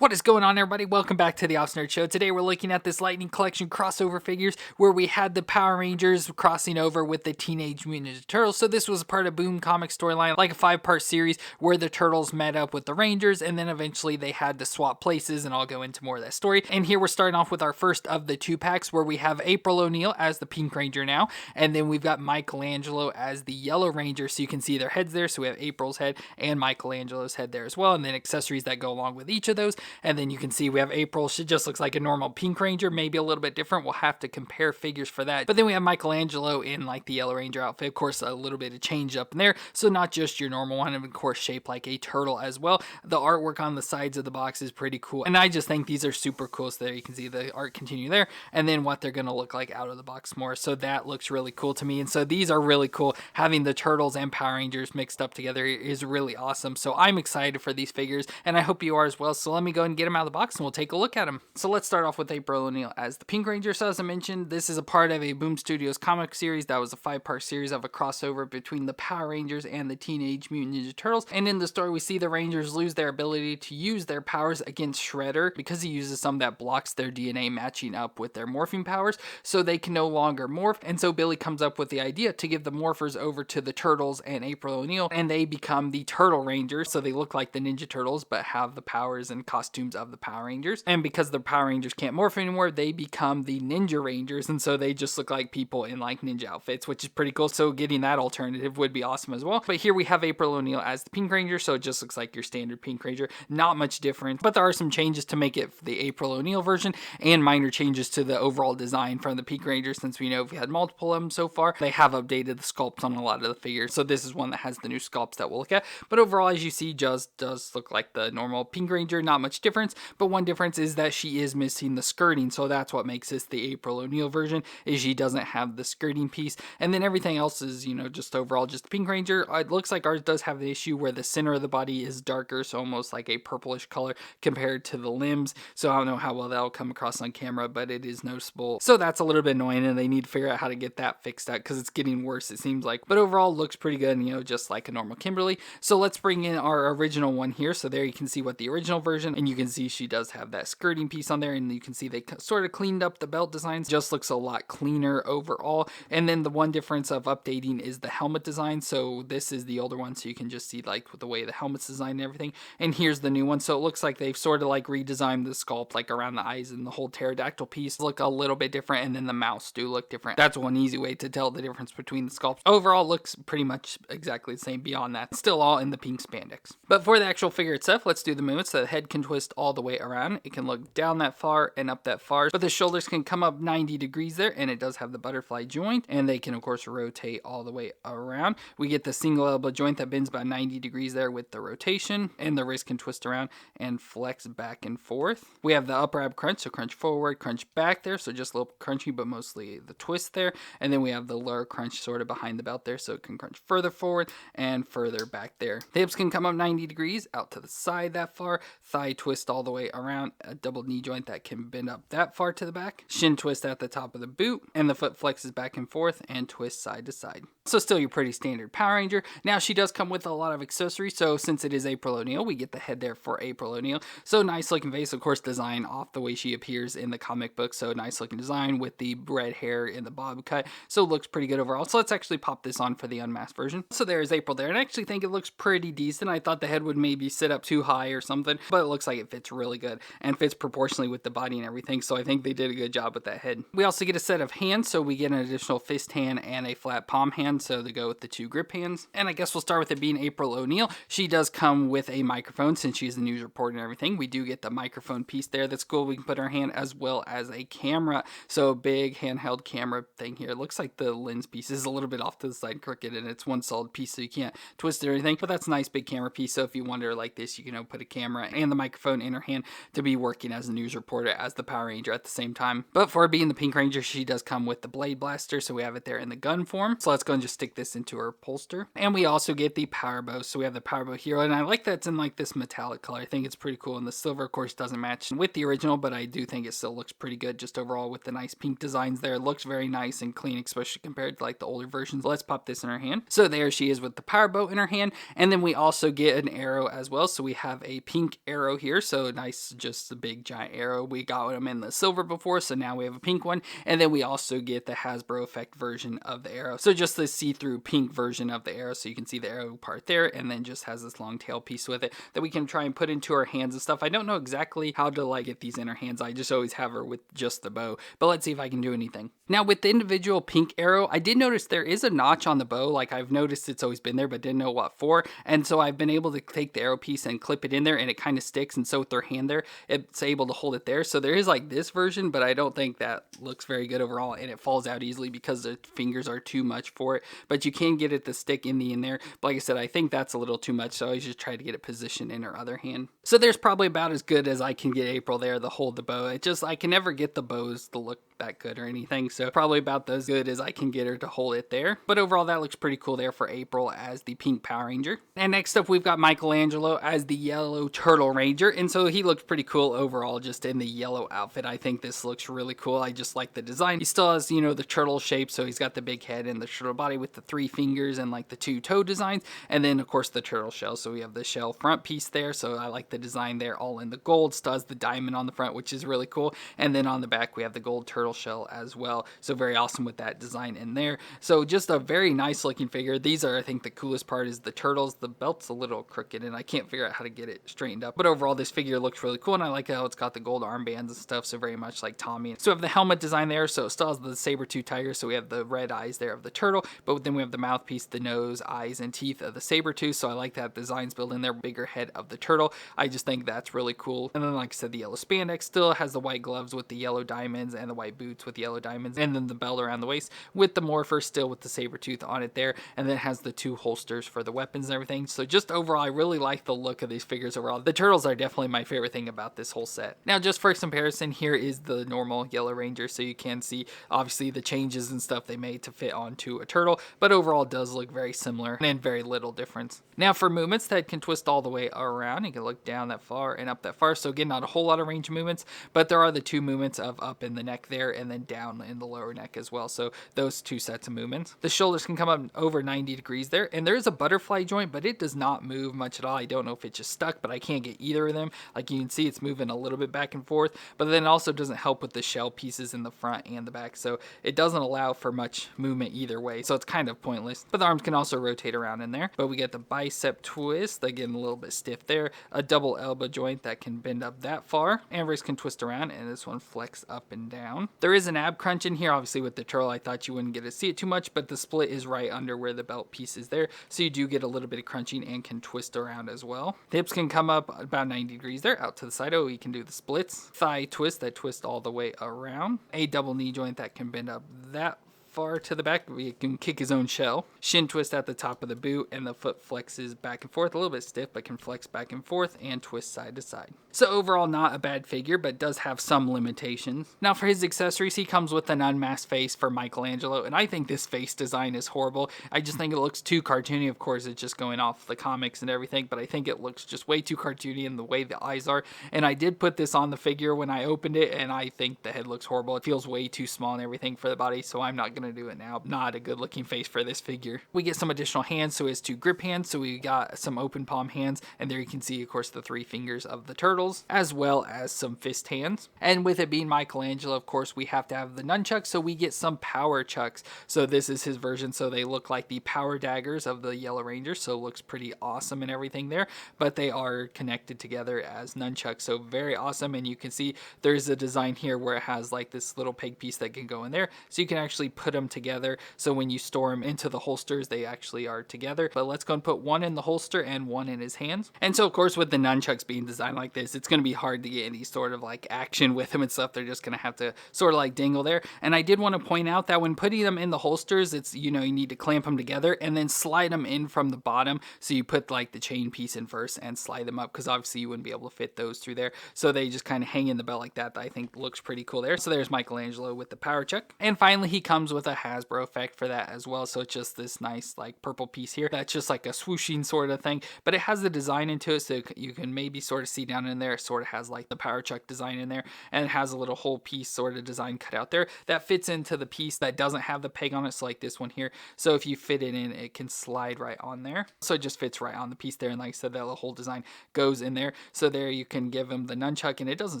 What is going on, everybody? Welcome back to the Ops Nerd Show. Today we're looking at this Lightning Collection crossover figures where we had the Power Rangers crossing over with the Teenage Mutant Ninja Turtles. So this was a part of Boom comic storyline, like a 5-part series where the Turtles met up with the Rangers and then eventually they had to swap places, and I'll go into more of that story. And here we're starting off with our first of the 2-packs where we have April O'Neil as the Pink Ranger now, and then we've got Michelangelo as the Yellow Ranger, so you can see their heads there. So we have April's head and Michelangelo's head there as well, and then accessories that go along with each of those. And then you can see we have April. She just looks like a normal Pink Ranger, maybe a little bit different. We'll have to compare figures for that. But then we have Michelangelo in like the Yellow Ranger outfit. Of course, a little bit of change up in there. So not just your normal one, and of course shaped like a turtle as well. The artwork on the sides of the box is pretty cool. And I just think these are super cool. So there you can see the art continue there. And then what they're going to look like out of the box more. So that looks really cool to me. And so these are really cool. Having the Turtles and Power Rangers mixed up together is really awesome. So I'm excited for these figures, and I hope you are as well. So let me go and get them out of the box and we'll take a look at them. So let's start off with April O'Neil as the Pink Ranger. So as I mentioned, this is a part of a Boom Studios comic series that was a 5-part series of a crossover between the Power Rangers and the Teenage Mutant Ninja Turtles. And in the story, we see the Rangers lose their ability to use their powers against Shredder because he uses some that blocks their DNA matching up with their morphing powers, so they can no longer morph. And so Billy comes up with the idea to give the morphers over to the Turtles and April O'Neil, and they become the Turtle Rangers. So they look like the Ninja Turtles but have the powers and costumes of the Power Rangers. And because the Power Rangers can't morph anymore, they become the Ninja Rangers, and so they just look like people in like ninja outfits, which is pretty cool. So getting that alternative would be awesome as well. But here we have April O'Neil as the Pink Ranger, so it just looks like your standard Pink Ranger, not much different. But there are some changes to make it the April O'Neil version, and minor changes to the overall design from the Pink Ranger, since we know we had multiple of them so far. They have updated the sculpts on a lot of the figures, so this is one that has the new sculpts that we'll look at. But overall, as you see, just does look like the normal Pink Ranger, not much difference. But one difference is that she is missing the skirting, so that's what makes this the April O'Neil version, is she doesn't have the skirting piece. And then everything else is, just overall just the Pink Ranger. It looks like ours does have the issue where the center of the body is darker, so almost like a purplish color compared to the limbs. So I don't know how well that'll come across on camera, but it is noticeable. So that's a little bit annoying, and they need to figure out how to get that fixed out because it's getting worse, it seems like. But overall, looks pretty good, just like a normal Kimberly. So let's bring in our original one here. So there you can see what the original version, and you can see she does have that skirting piece on there, and you can see they sort of cleaned up the belt designs. Just looks a lot cleaner overall. And then the one difference of updating is the helmet design. So this is the older one, so you can just see like the way the helmet's designed and everything. And here's the new one. So it looks like they've sort of like redesigned the sculpt, like around the eyes, and the whole pterodactyl piece look a little bit different, and then the mouths do look different. That's one easy way to tell the difference between the sculpts. Overall, looks pretty much exactly the same beyond that. Still all in the pink spandex. But for the actual figure itself, let's do the movements. So the head can twist all the way around. It can look down that far and up that far, but the shoulders can come up 90 degrees there, and it does have the butterfly joint, and they can of course rotate all the way around. We get the single elbow joint that bends about 90 degrees there with the rotation, and the wrist can twist around and flex back and forth. We have the upper ab crunch, so crunch forward, crunch back there, so just a little crunchy, but mostly the twist there. And then we have the lower crunch sort of behind the belt there, so it can crunch further forward and further back there. The hips can come up 90 degrees out to the side that far, thigh twist all the way around, a double knee joint that can bend up that far to the back, shin twist at the top of the boot, and the foot flexes back and forth and twists side to side. So still your pretty standard Power Ranger. Now she does come with a lot of accessories, so since it is April O'Neil, we get the head there for April O'Neil. So nice looking face, of course, design off the way she appears in the comic book, so nice looking design with the red hair in the bob cut, so looks pretty good overall. So let's actually pop this on for the unmasked version. So there's April there, and I actually think it looks pretty decent. I thought the head would maybe sit up too high or something, but it looks like it fits really good and fits proportionally with the body and everything, so I think they did a good job with that head. We also get a set of hands, so we get an additional fist hand and a flat palm hand, so they go with the 2 grip hands. And I guess we'll start with it being April O'Neil. She does come with a microphone since she's the news reporter and everything. We do get the microphone piece there that's cool. We can put her hand as well as a camera, so a big handheld camera thing here. It looks like the lens piece is a little bit off to the side crooked, and it's one solid piece, so you can't twist it or anything, but that's a nice big camera piece. So if you wonder like this, you can put a camera and the microphone in her hand to be working as a news reporter as the Power Ranger at the same time. But for being the Pink Ranger, she does come with the blade blaster, so we have it there in the gun form. So let's go and just stick this into her holster. And we also get the power bow, so we have the power bow here, and I like that it's in like this metallic color. I think it's pretty cool, and the silver of course doesn't match with the original, but I do think it still looks pretty good just overall with the nice pink designs there. It looks very nice and clean, especially compared to like the older versions. Let's pop this in her hand. So there she is with the power bow in her hand, and then we also get an arrow as well. So we have a pink arrow here here. So nice, just a big giant arrow. We got them in the silver before, so now we have a pink one. And then we also get the Hasbro effect version of the arrow. So just the see-through pink version of the arrow, so you can see the arrow part there, and then just has this long tail piece with it that we can try and put into our hands and stuff. I don't know exactly how to like get these in our hands. I just always have her with just the bow, but let's see if I can do anything. Now with the individual pink arrow, I did notice there is a notch on the bow. Like I've noticed it's always been there, but didn't know what for. And so I've been able to take the arrow piece and clip it in there, and it kind of sticks. And so with their hand there, it's able to hold it there. So there is like this version, but I don't think that looks very good overall, and it falls out easily because the fingers are too much for it. But you can get it to stick in the end there. But like I said, I think that's a little too much, so I just try to get it positioned in her other hand. So there's probably about as good as I can get April there to hold the bow. It just, I can never get the bows to look that good or anything, so probably about as good as I can get her to hold it there. But overall, that looks pretty cool there for April as the pink Power Ranger. And next up, we've got Michelangelo as the yellow Turtle Ranger, and so he looks pretty cool overall just in the yellow outfit. I think this looks really cool. I just like the design. He still has, you know, the turtle shape, so he's got the big head and the turtle body with the 3 fingers and like the 2 toe designs, and then of course the turtle shell. So we have the shell front piece there, so I like the design there, all in the gold. Still has the diamond on the front, which is really cool, and then on the back we have the gold turtle shell as well. So very awesome with that design in there. So just a very nice looking figure. These are, I think the coolest part is the turtles. The belt's a little crooked and I can't figure out how to get it straightened up, but overall this figure looks really cool, and I like how it's got the gold armbands and stuff, so very much like Tommy. So we have the helmet design there, so it still has the saber-tooth tiger, so we have the red eyes there of the turtle, but then we have the mouthpiece, the nose, eyes, and teeth of the saber-tooth. So I like that designs built in there, bigger head of the turtle. I just think that's really cool. And then like I said, the yellow spandex still has the white gloves with the yellow diamonds and the white boots with yellow diamonds, and then the belt around the waist with the morpher still with the saber-tooth on it there, and then it has the 2 holsters for the weapons and everything. So just overall, I really like the look of these figures overall. The turtles are definitely my favorite thing about this whole set. Now just for comparison, here is the normal Yellow Ranger, so you can see obviously the changes and stuff they made to fit onto a turtle, but overall it does look very similar and very little difference. Now for movements, that can twist all the way around. You can look down that far and up that far, so again, not a whole lot of range of movements, but there are the 2 movements of up in the neck there and then down in the lower neck as well, so those 2 sets of movements. The shoulders can come up over 90 degrees there, and there is a butterfly joint, but it does not move much at all. I don't know if it's just stuck, but I can't get either of them. Like you can see, it's moving a little bit back and forth, but then it also doesn't help with the shell pieces in the front and the back, so it doesn't allow for much movement either way, so it's kind of pointless. But the arms can also rotate around in there. But we get the bicep twist, again a little bit stiff there, a double elbow joint that can bend up that far, and wrist can twist around, and this one flex up and down. There is an ab crunch in here. Obviously with the turtle, I thought you wouldn't get to see it too much, but the split is right under where the belt piece is there, so you do get a little bit of crunching and can twist around as well. The hips can come up about 90 degrees there, out to the side. Oh, you can do the splits. Thigh twist that twist all the way around. A double knee joint that can bend up that far to the back. He can kick his own shell. Shin twist at the top of the boot, and the foot flexes back and forth, a little bit stiff, but can flex back and forth and twist side to side. So overall, not a bad figure, but does have some limitations. Now for his accessories, he comes with an unmasked face for Michelangelo, and I think this face design is horrible. I just think it looks too cartoony. Of course, it's just going off the comics and everything, but I think it looks just way too cartoony in the way the eyes are. And I did put this on the figure when I opened it, and I think the head looks horrible. It feels way too small and everything for the body, so I'm not going to do it now. Not a good looking face for this figure. We get some additional hands, so it's 2 grip hands, so we got some open palm hands, and there you can see, of course, the 3 fingers of the turtles, as well as some fist hands. And with it being Michelangelo, of course, we have to have the nunchucks, so we get some power chucks. So this is his version, so they look like the power daggers of the Yellow Ranger, so it looks pretty awesome and everything there, but they are connected together as nunchucks, so very awesome. And you can see there's a design here where it has like this little peg piece that can go in there, so you can actually put them together, so when you store them into the holsters, they actually are together. But let's go and put one in the holster and one in his hands. And so of course, with the nunchucks being designed like this, it's going to be hard to get any sort of like action with them and stuff. They're just going to have to sort of like dangle there. And I did want to point out that when putting them in the holsters, it's, you know, you need to clamp them together and then slide them in from the bottom. So you put like the chain piece in first and slide them up, because obviously you wouldn't be able to fit those through there. So they just kind of hang in the belt like that. I think looks pretty cool there. So there's Michelangelo with the power chuck. And finally, he comes with a Hasbro effect for that as well. So it's just this nice like purple piece here that's just like a swooshing sort of thing, but it has the design into it, so you can maybe sort of see down in there. It sort of has like the Power Chuck design in there, and it has a little whole piece sort of design cut out there that fits into the piece that doesn't have the peg on it, so like this one here. So if you fit it in, it can slide right on there. So it just fits right on the piece there, and like I said, that whole design goes in there. So there you can give him the nunchuck, and it doesn't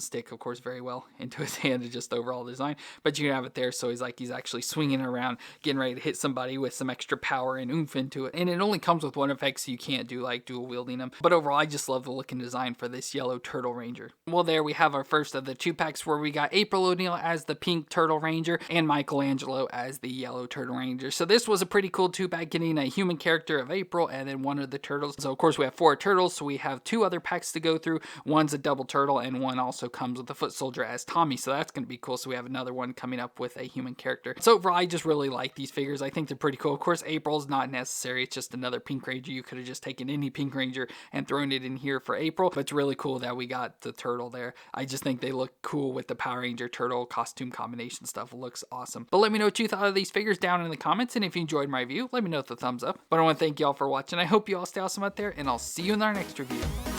stick, of course, very well into his hand. It's just the overall design, but you can have it there so he's actually swinging around, getting ready to hit somebody with some extra power and oomph into it. And it only comes with one effect, so you can't do like dual wielding them. But overall, I just love the look and design for this yellow Turtle Ranger. Well, there we have our first of the 2-packs where we got April O'Neil as the pink Turtle Ranger and Michelangelo as the yellow Turtle Ranger. So this was a pretty cool 2-pack, getting a human character of April and then one of the turtles. So of course we have 4 turtles, so we have 2 other packs to go through. One's a double turtle, and one also comes with a foot soldier as Tommy, so that's going to be cool. So we have another one coming up with a human character. So overall, I just really like these figures. I think they're pretty cool. Of course, April's not necessary. It's just another pink ranger. You could have just taken any pink ranger and thrown it in here for April, but it's really cool that we got the turtle there. I just think they look cool with the Power Ranger turtle costume combination stuff. It looks awesome. But let me know what you thought of these figures down in the comments, and if you enjoyed my review, let me know with a thumbs up. But I want to thank you all for watching. I hope you all stay awesome out there, and I'll see you in our next review.